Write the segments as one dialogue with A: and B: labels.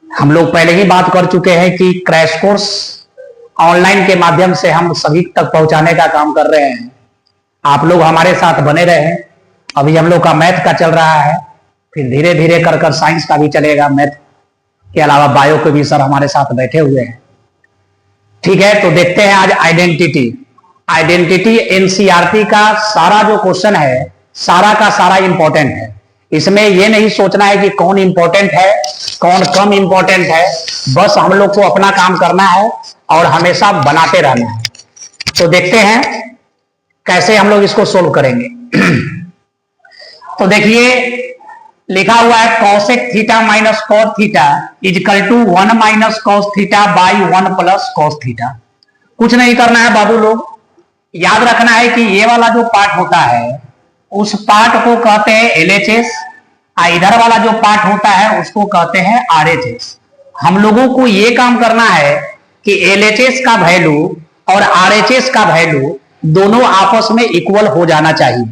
A: हम लोग पहले ही बात कर चुके हैं कि क्रैश कोर्स ऑनलाइन के माध्यम से हम सभी तक पहुंचाने का काम कर रहे हैं। आप लोग हमारे साथ बने रहे। अभी हम लोग का मैथ का चल रहा है, फिर धीरे धीरे कर कर साइंस का भी चलेगा। मैथ के अलावा बायो के भी सर हमारे साथ बैठे हुए हैं। ठीक है, तो देखते हैं आज आइडेंटिटी एनसीईआरटी का सारा जो क्वेश्चन है सारा का सारा इंपॉर्टेंट है। इसमें यह नहीं सोचना है कि कौन इंपॉर्टेंट है कौन कम इंपॉर्टेंट है, बस हम लोग को अपना काम करना है और हमेशा बनाते रहना है। तो देखते हैं कैसे हम लोग इसको सोल्व करेंगे। तो देखिए लिखा हुआ है cosec theta minus cos theta is equal to 1 minus cos theta by 1 plus cos theta. कुछ नहीं करना है बाबू लोग, याद रखना है कि ये वाला जो पार्ट होता है उस पार्ट को कहते हैं एलएचएस, इधर वाला जो पार्ट होता है उसको कहते हैं आरएचएस। हम लोगों को ये काम करना है कि एलएचएस का वैल्यू और आरएचएस का वैल्यू दोनों आपस में इक्वल हो जाना चाहिए।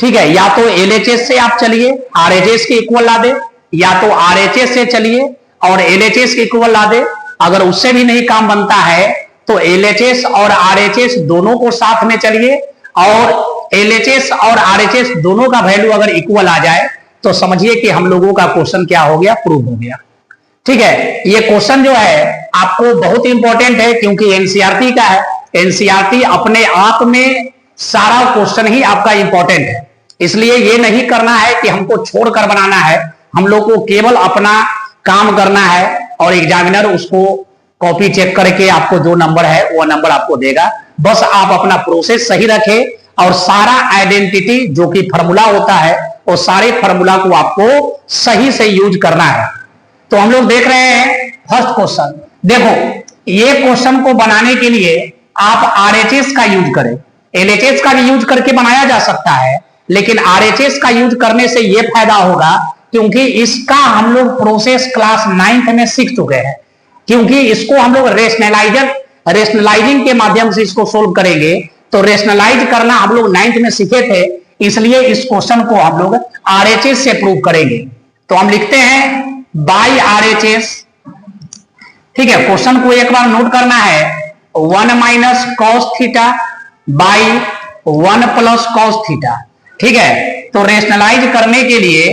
A: ठीक है, या तो एलएचएस से आप चलिए आरएचएस के इक्वल ला दे, या तो आरएचएस से चलिए और एलएचएस के इक्वल ला दे। अगर उससे भी नहीं काम बनता है तो एलएचएस और आरएचएस दोनों को साथ में चलिए और एलएचएस और आरएचएस दोनों का वैल्यू अगर इक्वल आ जाए तो समझिए कि हम लोगों का क्वेश्चन क्या हो गया, प्रूव हो गया। ठीक है, ये क्वेश्चन जो है आपको बहुत इंपॉर्टेंट है क्योंकि एनसीईआरटी का है। एनसीईआरटी अपने आप में सारा क्वेश्चन ही आपका इंपॉर्टेंट है, इसलिए ये नहीं करना है कि हमको छोड़कर बनाना है। हम लोग को केवल अपना काम करना है और एग्जामिनर उसको कॉपी चेक करके आपको जो नंबर है वो नंबर आपको देगा। बस आप अपना प्रोसेस सही रखें और सारा आइडेंटिटी जो कि फॉर्मूला होता है वो सारे फॉर्मूला को आपको सही से यूज करना है। तो हम लोग देख रहे हैं फर्स्ट क्वेश्चन। देखो ये क्वेश्चन को बनाने के लिए आप आरएचएस का यूज करें। एलएचएस का भी यूज करके बनाया जा सकता है, लेकिन आरएचएस का यूज करने से यह फायदा होगा क्योंकि इसका हम लोग प्रोसेस क्लास 9th में सीख चुके हैं। क्योंकि इसको हम लोग रेशनलाइजिंग के माध्यम से इसको सोल्व करेंगे, तो रेशनलाइज करना हम लोग 9th में सीखे थे, इसलिए इस क्वेश्चन को हम लोग आरएचएस से प्रूव करेंगे। तो हम लिखते हैं बाई आरएचएस। ठीक है, क्वेश्चन को एक बार नोट करना है 1 minus cos theta by 1 plus cos theta. ठीक है, तो रेशनलाइज करने के लिए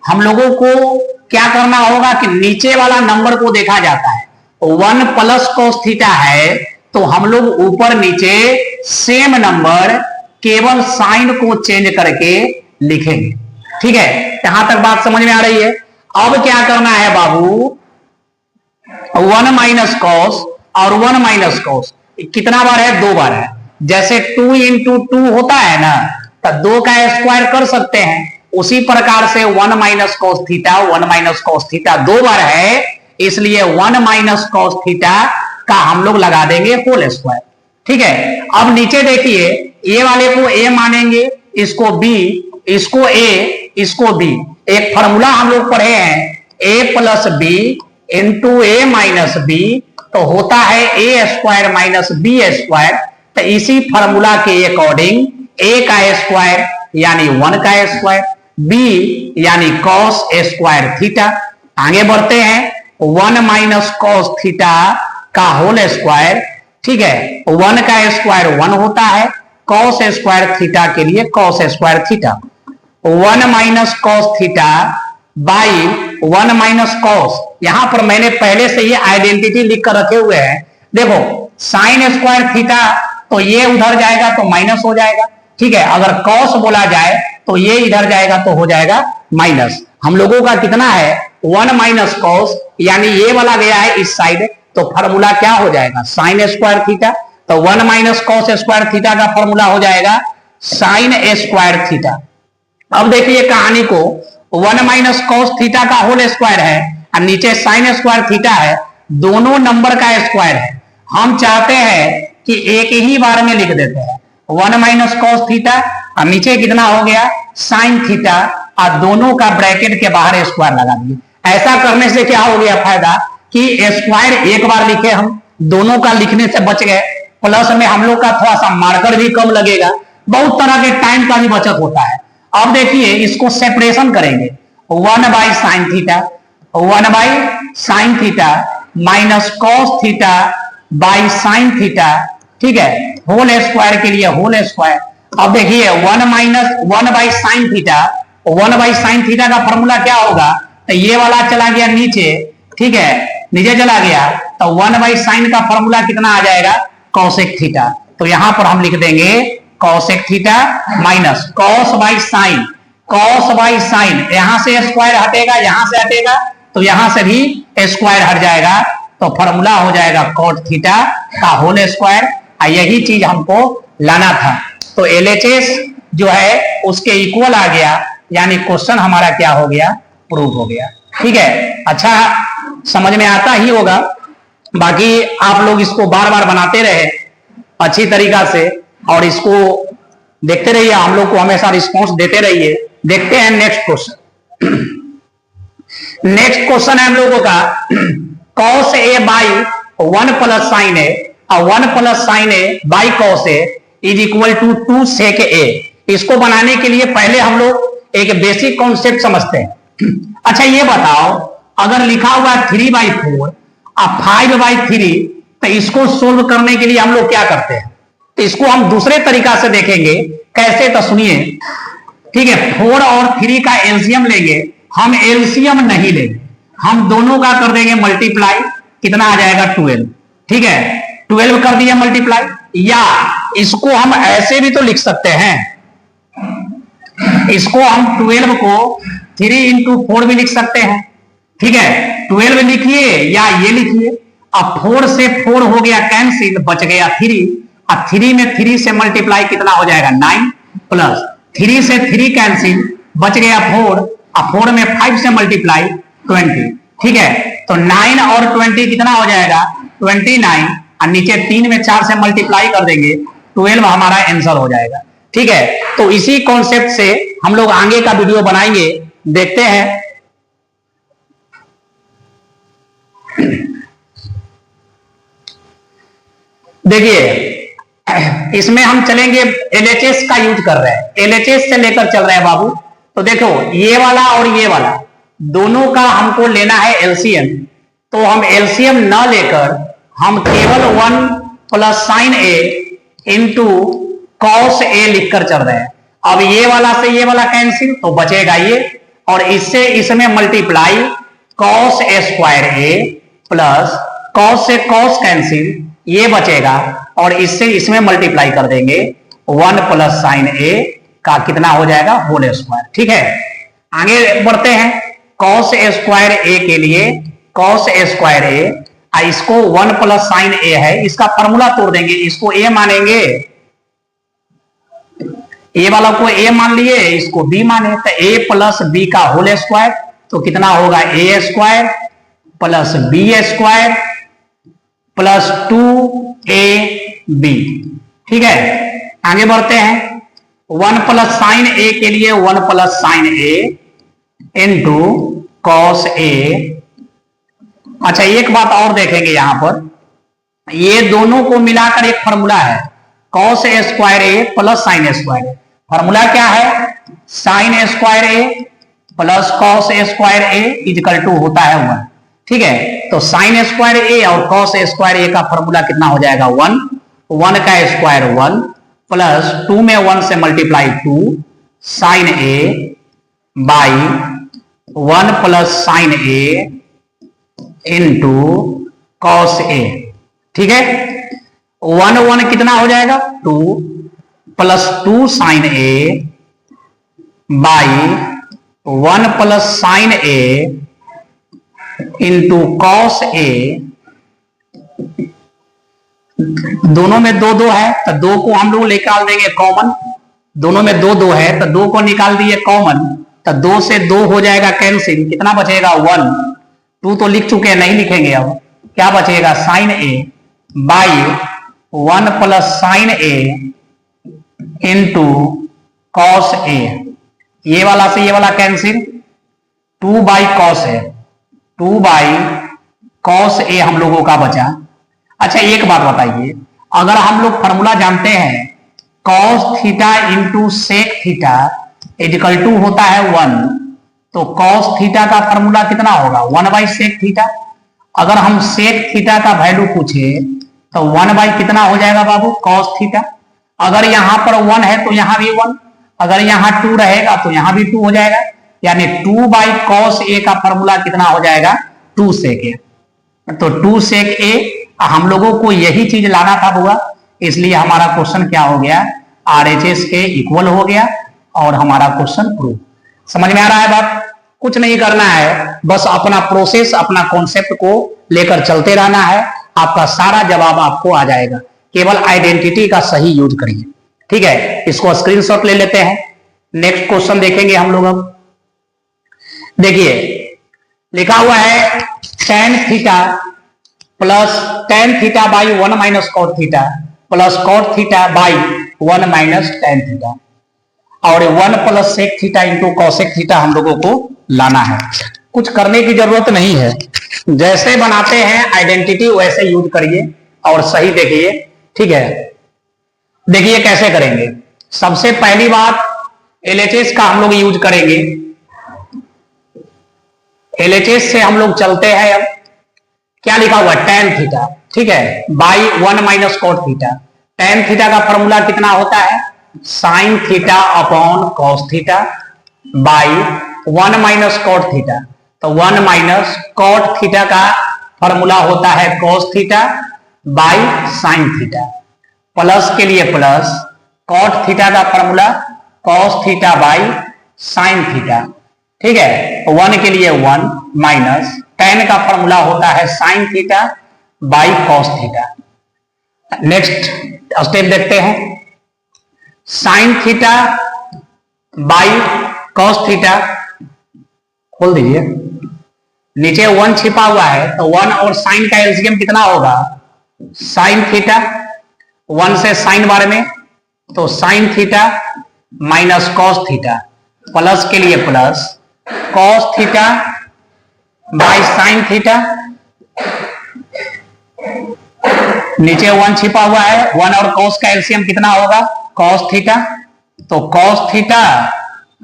A: हम लोगों को क्या करना होगा कि नीचे वाला नंबर को देखा जाता है 1 प्लस कॉस थीटा है, तो हम लोग ऊपर नीचे सेम नंबर केवल साइन को चेंज करके लिखेंगे। ठीक है, यहां तक बात समझ में आ रही है। अब क्या करना है बाबू, 1 माइनस कॉस और 1 माइनस कॉस कितना बार है, 2 बार है। जैसे 2 इंटू 2 होता है ना, तो 2 का स्क्वायर कर सकते हैं, उसी प्रकार से 1 minus cos theta 1 minus cos theta 2 बार है, इसलिए 1 माइनस कॉस थीटा का हम लोग लगा देंगे होल स्क्वायर। ठीक है, अब नीचे देखिए ए वाले को ए मानेंगे, इसको बी, इसको ए, इसको बी। एक फॉर्मूला हम लोग पढ़े हैं ए प्लस बी इंटू ए माइनस बी, तो होता है a square minus B square. तो इसी फॉर्मूला के अकॉर्डिंग ए का स्क्वायर यानी 1 का स्क्वायर, बी यानी कॉस स्क्वायर थीटा। आगे बढ़ते हैं 1 माइनस कॉस थीटा का होल स्क्वायर। ठीक है, 1 का स्क्वायर 1 होता है, कॉस स्क्वायर थीटा के लिए cos square theta. 1 minus cos theta by 1 minus cos. यहां पर मैंने पहले से ये आइडेंटिटी लिख कर रखे हुए हैं। देखो साइन स्क्वायर थीटा तो ये उधर जाएगा तो माइनस हो जाएगा। ठीक है, अगर कॉस बोला जाए तो ये इधर जाएगा तो हो जाएगा माइनस। हम लोगों का कितना है 1 माइनस कॉस, यानी ये वाला गया है इस साइड, तो फॉर्मूला क्या हो जाएगा साइन स्क्वायर थीटा। तो 1 माइनस कॉस स्क्वायर थीटा का फॉर्मूला हो जाएगा साइन स्क्वायर थीटा। अब देखिए कहानी को 1 माइनस कॉस थीटा का होल स्क्वायर है और नीचे साइन स्क्वायर थीटा है, दोनों नंबर का स्क्वायर है। हम चाहते हैं कि एक ही बार में लिख देते हैं 1 माइनस कॉस थीटा और नीचे कितना हो गया साइन थीटा, और दोनों का ब्रैकेट के बाहर स्क्वायर लगा दिए। ऐसा करने से क्या हो गया फायदा कि स्क्वायर एक बार लिखे हम, दोनों का लिखने से बच गए, प्लस में हम लोग का थोड़ा सा मार्कर भी कम लगेगा, बहुत तरह के टाइम का भी बचत होता है। अब देखिए इसको सेपरेशन करेंगे 1 by sine theta, 1 by sine theta minus cos theta by sine theta, ठीक है, होल स्क्वायर के लिए होल स्क्वायर। अब देखिए 1 minus 1 by sine theta, 1 by sine theta का फॉर्मूला क्या होगा, तो ये वाला चला गया नीचे, ठीक है, नीचे चला गया, तो 1 बाई साइन का फॉर्मूला कितना आ जाएगा, कॉसेक थीटा। तो यहां पर हम लिख देंगे cosec theta minus cos by sine, cos by sine, यहां से स्क्वायर हटेगा, यहां से हटेगा, तो यहां से भी स्क्वायर हट जाएगा, तो फॉर्मूला हो जाएगा कॉट थीटा का होल स्क्वायर। यही चीज हमको लाना था, तो एलएचएस जो है उसके इक्वल आ गया, यानी क्वेश्चन हमारा क्या हो गया, प्रूव हो गया। ठीक है, अच्छा समझ में आता ही होगा, बाकी आप लोग इसको बार बार बनाते रहे अच्छी तरीका से और इसको देखते रहिए, हम लोग को हमेशा रिस्पॉन्स देते रहिए। देखते हैं नेक्स्ट क्वेश्चन। नेक्स्ट क्वेश्चन है हम लोगों का cos a by 1 plus sine a और 1 plus sine a by cos a is equal to 2 sec a। इसको बनाने के लिए पहले हम लोग एक बेसिक कॉन्सेप्ट समझते हैं। अच्छा ये बताओ, अगर लिखा हुआ है 3/4 और 5/3, तो इसको सोल्व करने के लिए हम लोग क्या करते हैं, तो इसको हम दूसरे तरीका से देखेंगे। कैसे, तो सुनिए, ठीक है, 4 और 3 का एलसीएम लेंगे, हम एलसीएम नहीं लेंगे, हम दोनों का कर देंगे मल्टीप्लाई, कितना आ जाएगा 12। ठीक है, 12 कर दिया मल्टीप्लाई, या इसको हम ऐसे भी तो लिख सकते हैं, इसको हम 12 को 3 into 4 भी लिख सकते हैं। ठीक है, 12 लिखिए या ये लिखिए। अब 4 से 4 हो गया कैंसिल, बच गया 3, अब 3 में 3 से मल्टीप्लाई कितना हो जाएगा 9, प्लस 3 से 3 कैंसिल, बच गया 4, अब 4 में 5 से मल्टीप्लाई 20। ठीक है, तो 9 और 20 कितना हो जाएगा 29, और नीचे 3 में 4 से मल्टीप्लाई कर देंगे 12 हमारा आंसर हो जाएगा। ठीक है, तो इसी कॉन्सेप्ट से हम लोग आगे का वीडियो बनाएंगे, देखते हैं। देखिए इसमें हम चलेंगे, एलएचएस का यूज कर रहे हैं, एलएचएस से लेकर चल रहे हैं बाबू। तो देखो ये वाला और ये वाला दोनों का हमको लेना है एलसीएम, तो हम एलसीएम न लेकर हम केवल 1 plus sine a into cos ए लिखकर चल रहे हैं। अब ये वाला से ये वाला कैंसिल, तो बचेगा ये, और इससे इसमें multiply cos A square A plus cos से कॉस कैंसिल, ये बचेगा, और इससे इसमें मल्टीप्लाई कर देंगे 1 प्लस साइन ए का कितना हो जाएगा होल स्क्वायर। ठीक है, आगे बढ़ते हैं। कॉस ए स्क्वायर ए के लिए कॉस ए स्क्वायर ए, इसको 1 प्लस साइन ए है, इसका फॉर्मूला तोड़ देंगे, इसको ए मानेंगे, ए वाला को ए मान लिए, इसको बी माने, तो ए प्लस बी का होल स्क्वायर, तो कितना होगा a square plus b square plus 2ab। ठीक है, आगे बढ़ते हैं। 1 प्लस साइन ए के लिए 1 plus sine a into cos ए। अच्छा एक बात और देखेंगे यहां पर, ये दोनों को मिलाकर एक फॉर्मूला है, cos A square A plus sine A square. Formula क्या है, sine A square A plus cos A square A equal to होता है 1। ठीक है, तो साइन स्क्वायर ए और कॉस स्क्वायर ए का फॉर्मूला कितना हो जाएगा 1, 1 का स्क्वायर 1 प्लस 2 में 1 से multiply 2 sine a by 1 plus sine a into cos a. ठीक है, 1 1 कितना हो जाएगा 2 plus 2 sine a by 1 plus sine a into cos a. दोनों में 2 2 है, तो 2 को हम लोग निकाल देंगे कॉमन, दोनों में 2 2 है, तो 2 को निकाल दिए कॉमन, तो 2 से 2 हो जाएगा कैंसिल, कितना बचेगा 1, 2 तो लिख चुके हैं, नहीं लिखेंगे, अब क्या बचेगा sine a by 1 plus sine a into cos a. ये वाला से ये वाला cancel, 2 by cos a, 2 by cos a हम लोगों का बचा। अच्छा एक बात बताइए, अगर हम लोग फॉर्मूला जानते हैं cos theta into sec theta equal to होता है 1, तो कॉस थीटा का फॉर्मूला कितना होगा 1 बाई सेक थीटा। अगर हम सेक थीटा का वैल्यू पूछे तो 1 बाई कितना हो जाएगा बाबू कॉस थीटा। अगर यहां पर 1 है तो यहां भी 1, अगर यहां 2 रहेगा तो यहां भी 2 हो जाएगा, यानी 2 बाई कॉस ए का फॉर्मूला कितना हो जाएगा 2 सेक ए। तो 2 सेक ए हम लोगों को यही चीज लाना था बुआ, इसलिए हमारा क्वेश्चन क्या हो गया RHS के इक्वल हो गया और हमारा क्वेश्चन प्रूव। समझ में आ रहा है बात? कुछ नहीं करना है, बस अपना प्रोसेस अपना कॉन्सेप्ट को लेकर चलते रहना है, आपका सारा जवाब आपको आ जाएगा। केवल आइडेंटिटी का सही यूज करिए। ठीक है, इसको स्क्रीनशॉट ले लेते हैं। नेक्स्ट क्वेश्चन देखेंगे हम लोग। अब देखिए लिखा हुआ है tan theta plus tan theta by 1 minus cot theta plus cot theta by 1 minus tan theta, और 1 plus sec theta into cosec theta हम लोगों को लाना है। कुछ करने की जरूरत नहीं है, जैसे बनाते हैं आइडेंटिटी वैसे यूज करिए और सही देखिए। ठीक है, देखिए कैसे करेंगे। सबसे पहली बात LHS का हम लोग यूज करेंगे। LHS से हम लोग चलते हैं। अब क्या लिखा हुआ tan थीटा, ठीक है, by 1 minus cot theta. tan theta का फॉर्मूला कितना होता है sine theta upon cos theta by 1 minus cot theta. तो 1 माइनस कॉट थीटा का फॉर्मूला होता है cos theta by sine theta, plus के लिए प्लस कॉट थीटा का formula cos theta by sine theta. ठीक है, 1 के लिए 1 माइनस tan का फॉर्मूला होता है sine theta by cos theta. Next step देखते हैं। Sine theta by cos theta, खोल दीजिए, नीचे 1 छिपा हुआ है तो 1 और साइन का एलसीएम कितना होगा साइन थीटा, 1 से साइन बारे में तो sign theta minus cos theta, plus के लिए plus cos theta by sine theta. नीचे 1 छिपा हुआ है, 1 और कॉस का एलसीएम कितना होगा कॉस थीटा, तो कॉस थीटा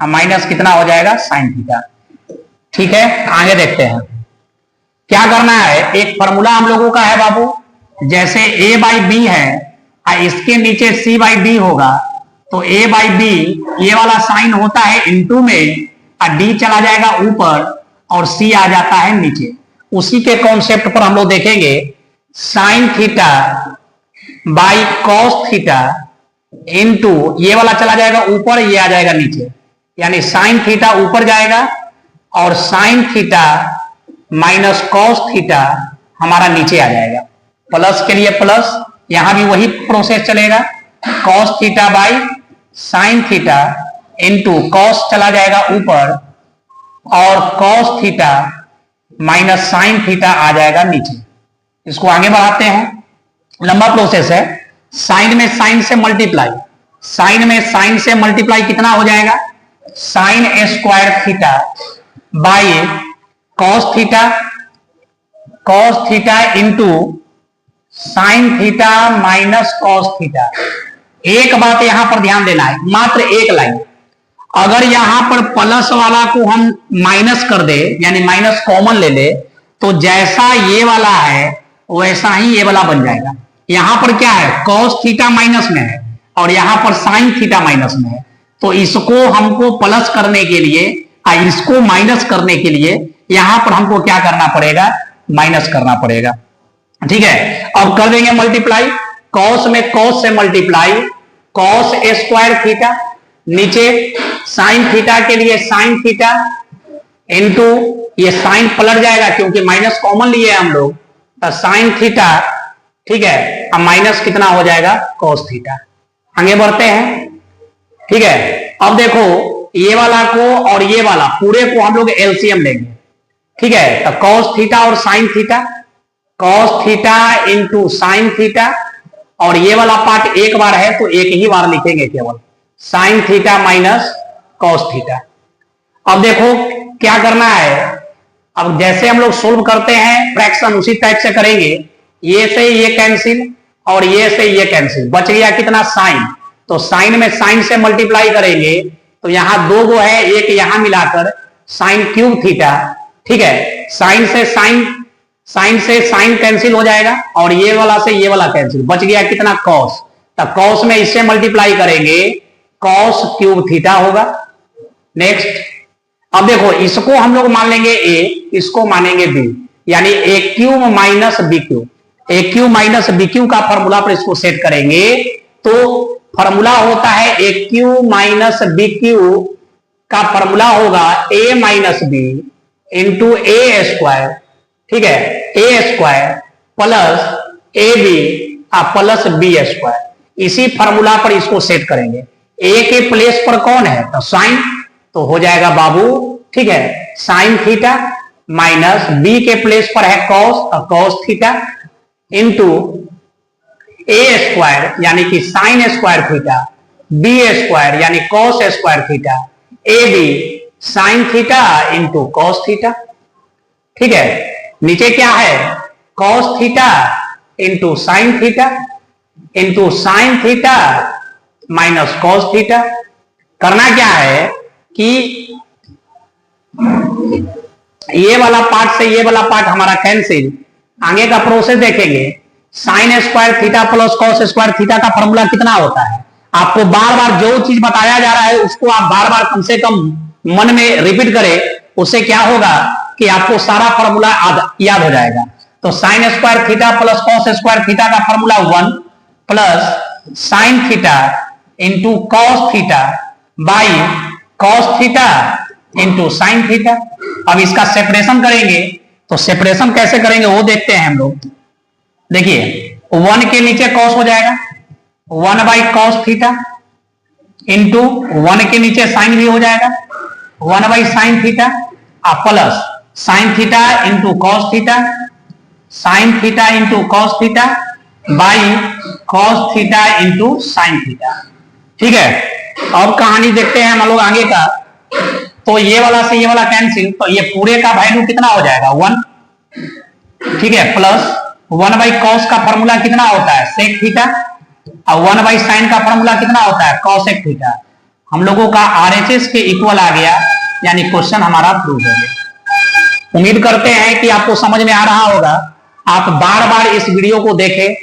A: माइनस कितना हो जाएगा साइन थीटा। ठीक है, आगे देखते हैं क्या करना है। एक फॉर्मूला हम लोगों का है बाबू, जैसे a बाई बी है, इसके नीचे c बाई डी होगा, तो a बाई बी ये वाला साइन होता है इनटू में, d चला जाएगा ऊपर और c आ जाता है नीचे। उसी के कॉन्सेप्ट पर हम लोग देखेंगे sine theta by cos theta into ये वाला चला जाएगा ऊपर, ये आ जाएगा नीचे, यानी साइन थीटा ऊपर जाएगा और sign theta minus cos theta हमारा नीचे आ जाएगा। प्लस के लिए प्लस, यहां भी वही प्रोसेस चलेगा, cos theta by sine theta into cos चला जाएगा ऊपर और cos theta minus sine theta आ जाएगा नीचे। इसको आगे बढ़ाते हैं, लंबा प्रोसेस है। साइन में साइन से मल्टीप्लाई, साइन में साइन से मल्टीप्लाई कितना हो जाएगा sign square theta by cos theta, cos theta into sine theta minus cos theta. एक बात यहां पर ध्यान देना है, मात्र एक लाइन, अगर यहां पर प्लस वाला को हम माइनस कर दे यानी माइनस कॉमन ले ले तो जैसा ये वाला है वैसा ही ये वाला बन जाएगा। यहां पर क्या है कॉस थीटा माइनस में है और यहां पर साइन थीटा माइनस में है, तो इसको हमको प्लस करने के लिए इसको माइनस करने के लिए यहां पर हमको क्या करना पड़ेगा माइनस करना पड़ेगा। ठीक है, अब कर देंगे मल्टीप्लाई, कॉस में कॉस से मल्टीप्लाई कॉस स्क्वायर थीटा, नीचे साइन थीटा के लिए साइन थीटा इनटू ये साइन पलट जाएगा क्योंकि माइनस कॉमन लिए हम लोग, तो साइन थीटा, ठीक है, अब माइनस कितना हो जाएगा कॉस थीटा। आगे बढ़ते हैं। ठीक है, अब देखो ये वाला को और ये वाला पूरे को हम लोग एलसीएम लेंगे। ठीक है, तो कॉस थीटा और sine theta, cos theta into sine theta, और ये वाला पार्ट एक बार है तो एक ही बार लिखेंगे केवल sign theta minus cos theta. अब देखो क्या करना है, अब जैसे हम लोग सोल्व करते हैं फ्रैक्शन उसी टाइप से करेंगे, ये से ये कैंसिल और ये से ये कैंसिल, बच गया कितना साइन, तो साइन में साइन से मल्टीप्लाई करेंगे तो यहां 2 गो है, एक यहां मिलाकर साइन क्यूब थीटा, ठीक है। साइन से साइन कैंसिल हो जाएगा और ये वाला से ये वाला कैंसिल, बच गया कितना कॉस। तो कॉस में इससे मल्टीप्लाई करेंगे, कॉस क्यूब थीटा होगा। नेक्स्ट, अब देखो इसको हम लोग मान लेंगे ए, इसको मानेंगे बी, यानी a cube minus b cube. A cube minus b cube का फॉर्मूला पर इसको सेट करेंगे तो फॉर्मूला होता है a cube minus b cube का फॉर्मूला होगा a minus b into a square, ठीक है, a square plus a b plus b square. इसी फॉर्मूला पर इसको सेट करेंगे। ए के प्लेस पर कौन है तो साइन, तो हो जाएगा बाबू, ठीक है, साइन थीटा माइनस बी के प्लेस पर है कॉस, और cos theta into a square यानी कि sine square theta, b square यानी cos square theta, a b sine theta into cos theta, ठीक है। नीचे क्या है, cos theta into sine theta minus cos theta. करना क्या है कि ये वाला पार्ट से ये वाला पार्ट हमारा कैंसिल, आगे का प्रोसेस देखेंगे। Sign square theta plus cos square theta का फॉर्मूला कितना होता है, आपको बार बार जो चीज बताया जा रहा है उसको आप बार बार कम से कम मन में रिपीट करें, उससे क्या होगा कि आपको सारा फॉर्मूला याद हो जाएगा। तो sine square theta plus cos square theta का formula 1 plus sine theta into cos theta by cos theta into sine theta. अब इसका सेपरेशन करेंगे, तो सेपरेशन कैसे करेंगे वो देखते हैं हम लोग। देखिए 1 के नीचे कॉस हो जाएगा, 1 बाई कॉस थीटा इंटू 1 के नीचे साइन भी हो जाएगा, 1 by sine theta plus sine theta into cos theta, sign theta into cos theta by cos theta into sine theta, ठीक है। अब कहानी देखते हैं हम लोग आगे का। तो ये वाला से ये वाला कैंसिल, तो ये पूरे का वैल्यू कितना हो जाएगा 1, ठीक है, प्लस 1 बाई कॉस का फॉर्मूला कितना होता है सेक थीटा, और 1 बाई साइन का फॉर्मूला कितना होता है कॉसेक थीटा। हम लोगों का आरएचएस के इक्वल आ गया, यानी क्वेश्चन हमारा प्रूव हो गया। उम्मीद करते हैं कि आपको समझ में आ रहा होगा। आप बार बार इस वीडियो को देखें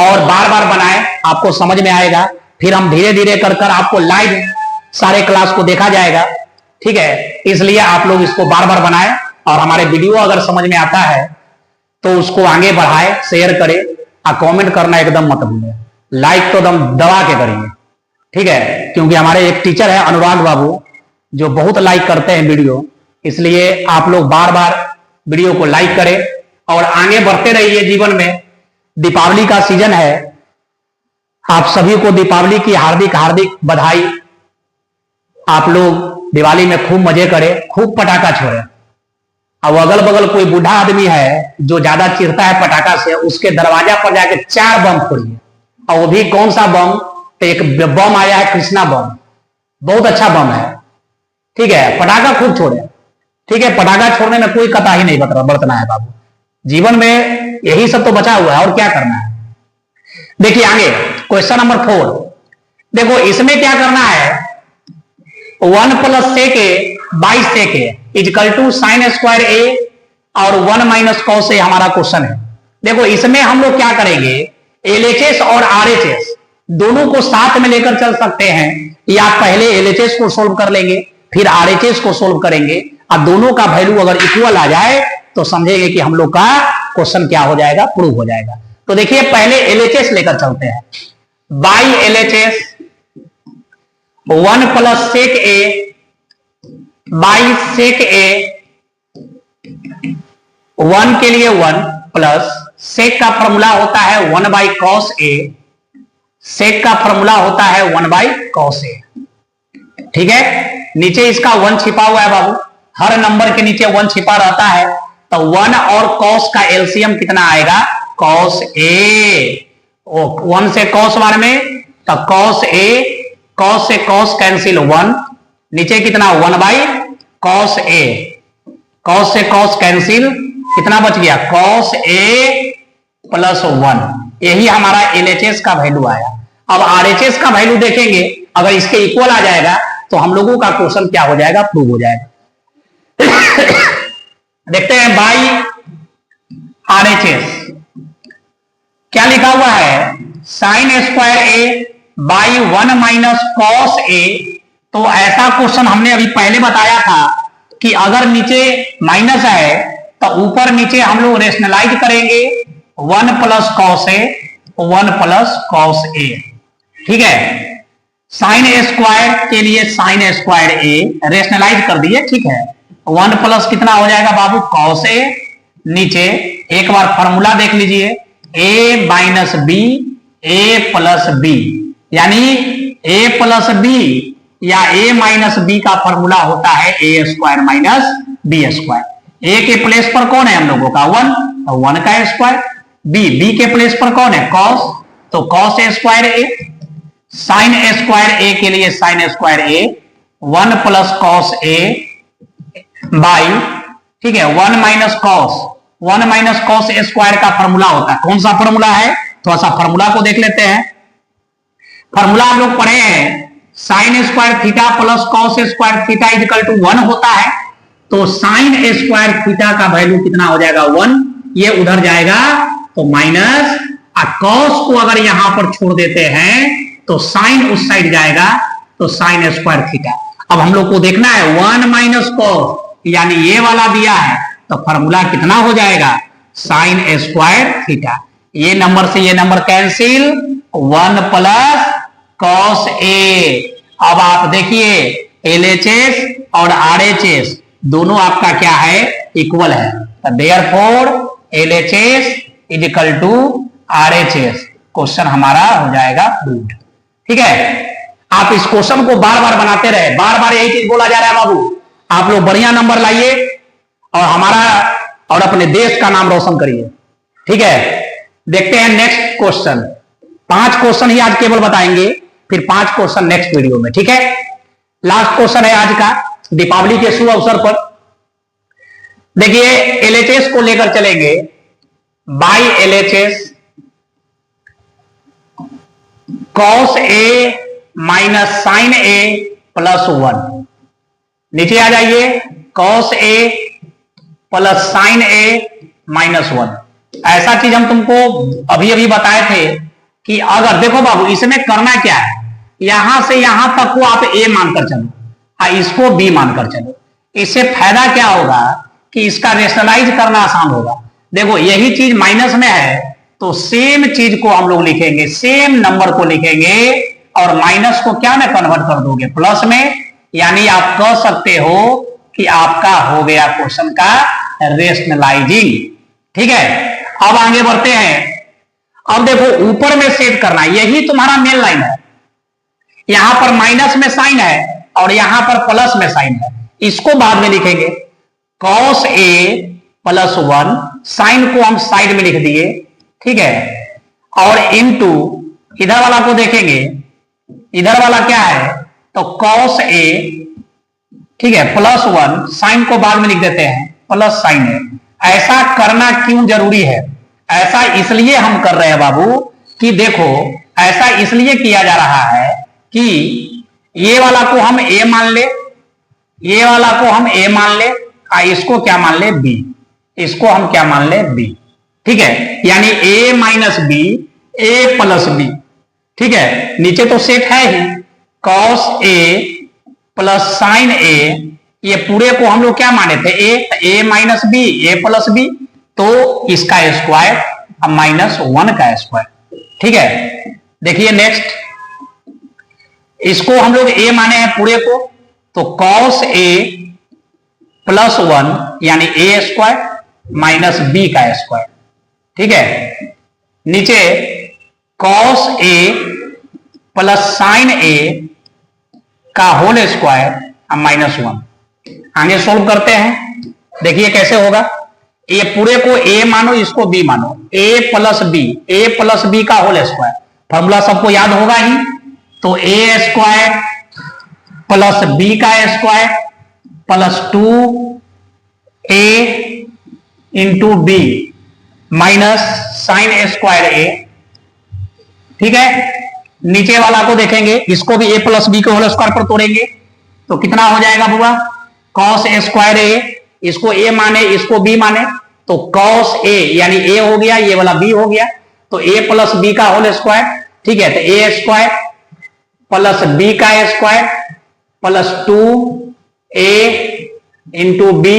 A: और बार बार बनाएं, आपको समझ में आएगा। फिर हम धीरे धीरे कर आपको लाइव सारे क्लास को देखा जाएगा, ठीक है। इसलिए आप लोग इसको बार बार बनाएं और हमारे वीडियो अगर समझ में आता है तो उसको आगे बढ़ाएं, शेयर करें और कमेंट करना एकदम मत भूलें। लाइक तो दम दबा के करेंगे, ठीक है, क्योंकि हमारे एक टीचर है अनुराग बाबू जो बहुत लाइक करते हैं वीडियो, इसलिए आप लोग बार बार वीडियो को लाइक करें और आगे बढ़ते रहिए जीवन में। दीपावली का सीजन है, आप सभी को दीपावली की हार्दिक हार्दिक बधाई। आप लोग दिवाली में खूब मजे करें, खूब पटाखा छोड़ें। अब अगल बगल कोई बूढ़ा आदमी है जो ज्यादा चिढ़ता है पटाखा से, उसके दरवाजा पर जाके 4 बम फोड़िए। और वो भी कौन सा बम, तो एक बम आया है कृष्णा बम, बहुत अच्छा बम है, ठीक है। पटाखा खूब छोड़े, ठीक है। पटाखा छोड़ने में कोई कताही नहीं बरतना है बाबू। जीवन में यही सब तो बचा हुआ है और क्या करना है। देखिए आगे क्वेश्चन नंबर 4, देखो इसमें क्या करना है, 1 plus sec a by sec a is equal to sine square a और 1 माइनस कॉस ए हमारा क्वेश्चन है। देखो इसमें हम लोग क्या करेंगे, एलएचएस और आरएचएस दोनों को साथ में लेकर चल सकते हैं, या पहले एलएचएस को सोल्व कर लेंगे फिर आरएचएस को सोल्व करेंगे, और दोनों का वैल्यू अगर इक्वल आ जाए तो समझेंगे कि हम लोग का क्वेश्चन क्या हो जाएगा, प्रूव हो जाएगा। तो देखिए पहले एलएचएस लेकर चलते हैं। By LHS 1 plus sec a by sec a, 1 के लिए 1 प्लस सेक का फॉर्मूला होता है 1 बाई कॉस ए, सेक का फॉर्मूला होता है 1 बाई कॉस ए, ठीक है। नीचे इसका 1 छिपा हुआ है बाबू, हर नंबर के नीचे 1 छिपा रहता है। तो 1 और कॉस का एलसीएम कितना आएगा, कॉस ए। 1 से कॉस बार में, तो कॉस ए, कॉस से कॉस कैंसिल 1, नीचे कितना 1 बाई कॉस ए, कॉस से कॉस कैंसिल, कितना बच गया कॉस ए प्लस 1। यही हमारा एलएचएस का वैल्यू आया। अब आरएचएस का वैल्यू देखेंगे, अगर इसके इक्वल आ जाएगा तो हम लोगों का क्वेश्चन क्या हो जाएगा, प्रूव हो जाएगा। देखते हैं बाई आरएचएस क्या लिखा हुआ है, sine square a by 1 minus cos a. तो ऐसा क्वेश्चन हमने अभी पहले बताया था कि अगर नीचे माइनस है तो ऊपर नीचे हम लोग रेशनलाइज करेंगे 1 plus cos A, 1 plus cos a. ठीक है, साइन ए स्क्वायर के लिए साइन स्क्वायर ए रेशनलाइज कर दिए। ठीक है, 1 प्लस कितना हो जाएगा बाबू, कॉस ए। नीचे एक बार फॉर्मूला देख लीजिए, ए माइनस बी, ए प्लस बी, यानी ए प्लस बी या ए माइनस बी का फॉर्मूला होता है a square minus B square. ए के प्लेस पर कौन है हम लोगों का 1, तो 1 का स्क्वायर। बी के प्लेस पर कौन है कॉस, तो cos A square A. Sign A square ए के लिए sign square A 1 plus cos A by, ठीक है, 1 minus cos, 1 minus cos A square का फॉर्मूला होता है। कौन सा फॉर्मूला है, थोड़ा सा फॉर्मूला को देख लेते हैं। फॉर्मूला हम लोग पढ़े हैं, sine square theta plus cos square theta equal to 1 होता है। तो साइन स्क्वायर थीटा का वैल्यू कितना हो जाएगा 1, ये उधर जाएगा तो माइनस, और कॉस को अगर यहां पर छोड़ देते हैं तो साइन उस साइड जाएगा तो साइन स्क्वायर थीटा। अब हम लोग को देखना है 1 माइनस कॉस, यानी ये वाला दिया है तो फॉर्मूला कितना हो जाएगा, साइन स्क्वायर थीटा। ये नंबर से ये नंबर कैंसिल, 1 प्लस कॉस ए। अब आप देखिए एलएचएस और आरएचएस दोनों आपका क्या है, इक्वल है। तो therefore LHS is equal to RHS, question हमारा हो जाएगा प्रूव्ड। ठीक है, आप इस क्वेश्चन को बार बार बनाते रहे, बार बार यही चीज बोला जा रहा है बाबू, आप लोग बढ़िया नंबर लाइए और हमारा और अपने देश का नाम रोशन करिए। ठीक है, देखते हैं नेक्स्ट क्वेश्चन। 5 क्वेश्चन ही आज केवल बताएंगे, फिर 5 क्वेश्चन नेक्स्ट वीडियो में। ठीक है, लास्ट क्वेश्चन है आज का, दीपावली के शुभ अवसर पर। देखिए एलएचएस को लेकर चलेंगे, by LHS cos A minus sine A plus 1। नीचे आ जाइए, cos A plus sine A minus 1। ऐसा चीज हम तुमको अभी अभी बताए थे कि अगर देखो बाबू इसमें करना क्या है, यहां से यहां तक को आप ए मानकर चलो और इसको बी मानकर चलो। इससे फायदा क्या होगा कि इसका रेशनलाइज करना आसान होगा। देखो यही चीज माइनस में है तो सेम चीज को हम लोग लिखेंगे, सेम नंबर को लिखेंगे और माइनस को क्या में कन्वर्ट कर दोगे, प्लस में। यानी आप कह सकते हो कि आपका हो गया क्वेश्चन का रेशनलाइजिंग। ठीक है, अब आगे बढ़ते हैं। अब देखो ऊपर में सेट करना, यही तुम्हारा मेन लाइन है। यहां पर माइनस में साइन है और यहां पर प्लस में साइन है, इसको बाद में लिखेंगे। कॉस ए प्लस 1, साइन को हम साइड में लिख दिए। ठीक है, और इनटू इधर वाला को देखेंगे, इधर वाला क्या है तो कॉस ए, ठीक है, प्लस 1, साइन को बाद में लिख देते हैं, प्लस साइन है। ऐसा करना क्यों जरूरी है, ऐसा इसलिए हम कर रहे हैं बाबू कि देखो ऐसा इसलिए किया जा रहा है कि ये वाला को हम ए मान ले, ये वाला को हम ए मान ले, इसको क्या मान ले बी, इसको हम क्या मान ले बी। ठीक है, यानी ए माइनस बी, ए प्लस बी। ठीक है, नीचे तो सेट है ही, कॉस ए प्लस साइन ए, ये पूरे को हम लोग क्या माने थे ए माइनस बी, ए प्लस बी, तो इसका स्क्वायर अब माइनस 1 का स्क्वायर। ठीक है, देखिए नेक्स्ट, इसको हम लोग ए माने हैं पूरे को, तो कॉस ए प्लस 1 यानी ए स्क्वायर माइनस बी का स्क्वायर। ठीक है, नीचे कॉस ए प्लस साइन ए का होल स्क्वायर माइनस 1। आगे सोल्व करते हैं, देखिए कैसे होगा। ये पूरे को ए मानो, इसको बी मानो, ए प्लस बी का होल स्क्वायर। फॉर्मूला सबको याद होगा ही, तो ए स्क्वायर प्लस बी का square plus 2a into b minus sine A square a. ठीक है, नीचे वाला को देखेंगे, इसको भी a प्लस बी के होल स्क्वायर पर तोड़ेंगे तो कितना हो जाएगा बुआ, कॉस स्क्वायर ए, इसको ए माने इसको बी माने, तो कॉस ए यानी ए हो गया, ये वाला बी हो गया, तो ए प्लस बी का होल स्क्वायर, ठीक है। तो ए स्क्वायर प्लस बी का square plus 2a into B,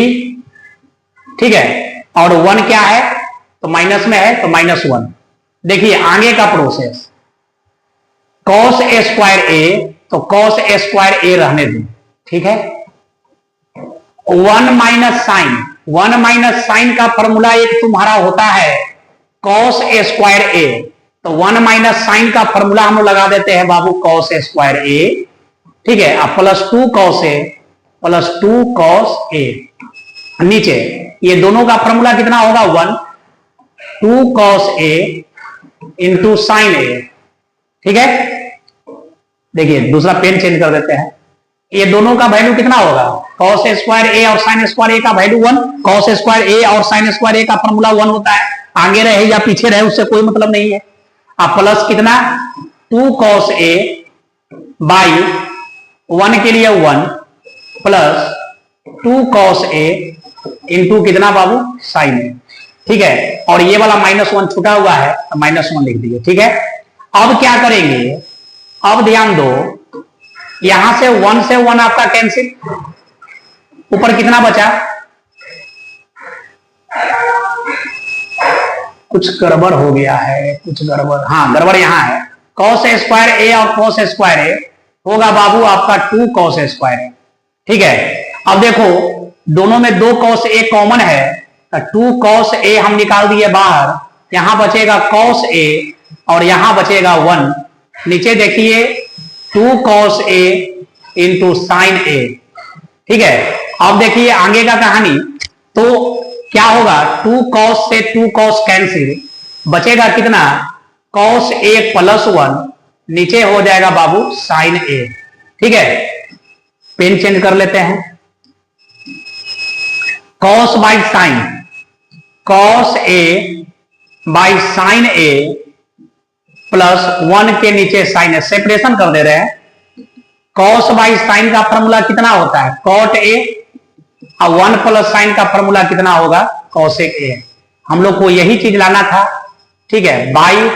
A: ठीक है। और 1 क्या है, तो माइनस में है, तो -1। देखिए आगे का प्रोसेस, कॉस स्क्वायर ए, तो कॉस स्क्वायर ए रहने दो, ठीक है। 1 माइनस साइन का फॉर्मूला एक तुम्हारा होता है कॉस स्क्वायर ए, तो 1 माइनस साइन का फॉर्मूला हम लोग लगा देते हैं बाबू कॉस स्क्वायर ए, ठीक है। अब प्लस 2 कॉस ए, नीचे ये दोनों का फॉर्मूला कितना होगा 1, 2 कॉस ए इंटू साइन ए, ठीक है। देखिए दूसरा पेन चेंज कर देते हैं, ये दोनों का वैल्यू कितना होगा, कॉस स्क्वायर ए और साइन स्क्वायर ए का वैल्यू 1, कॉस स्क्वायर ए और साइन स्क्वायर ए का फॉर्मूला 1 होता है, आगे रहे या पीछे रहे उससे कोई मतलब नहीं है। अब प्लस कितना 2 कॉस ए बाई 1 के लिए 1 प्लस 2 कॉस ए इंटू कितना बाबू साइन ए, ठीक है। और ये वाला -1 छूटा हुआ है, तो -1 लिख दिए, ठीक है। अब क्या करेंगे, अब ध्यान दो, यहां से 1 आपका कैंसिल, ऊपर कितना बचा, कुछ गड़बड़ हो गया है, कुछ गड़बड़, हाँ गड़बड़ यहां है, कॉस स्क्वायर ए और कॉस स्क्वायर ए होगा बाबू आपका 2 कॉस स्क्वायर ए, ठीक है। अब देखो दोनों में 2 कॉस ए कॉमन है, तो 2 कॉस ए हम निकाल दिए बाहर, यहां बचेगा कॉस ए और यहां बचेगा 1, नीचे देखिए 2 कॉस ए इंटू साइन ए, ठीक है। अब देखिए आगे का कहानी, तो क्या होगा 2 कॉस से 2 कॉस कैंसिल, बचेगा कितना कॉस ए प्लस 1, नीचे हो जाएगा बाबू साइन ए, ठीक है। पेन चेंज कर लेते हैं, cos by sine, cos A by sine A plus 1 के नीचे साइन ए, सेपरेशन कर दे रहे हैं। कॉस बाई साइन का फॉर्मूला कितना होता है कॉट ए, और 1 प्लस साइन का फॉर्मूला कितना होगा कॉसेक ए। हम लोग को यही चीज लाना था, ठीक है। बाई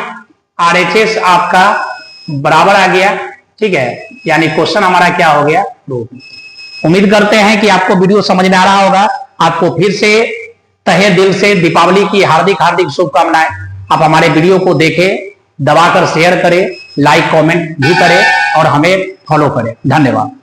A: RHS आपका बराबर आ गया, ठीक है, यानी क्वेश्चन हमारा क्या हो गया प्रूफ। उम्मीद करते हैं कि आपको वीडियो समझ में आ रहा होगा। आपको फिर से तहे दिल से दीपावली की हार्दिक हार्दिक शुभकामनाएं। आप हमारे वीडियो को देखें, दबाकर शेयर करें, लाइक कमेंट भी करें और हमें फॉलो करें। धन्यवाद।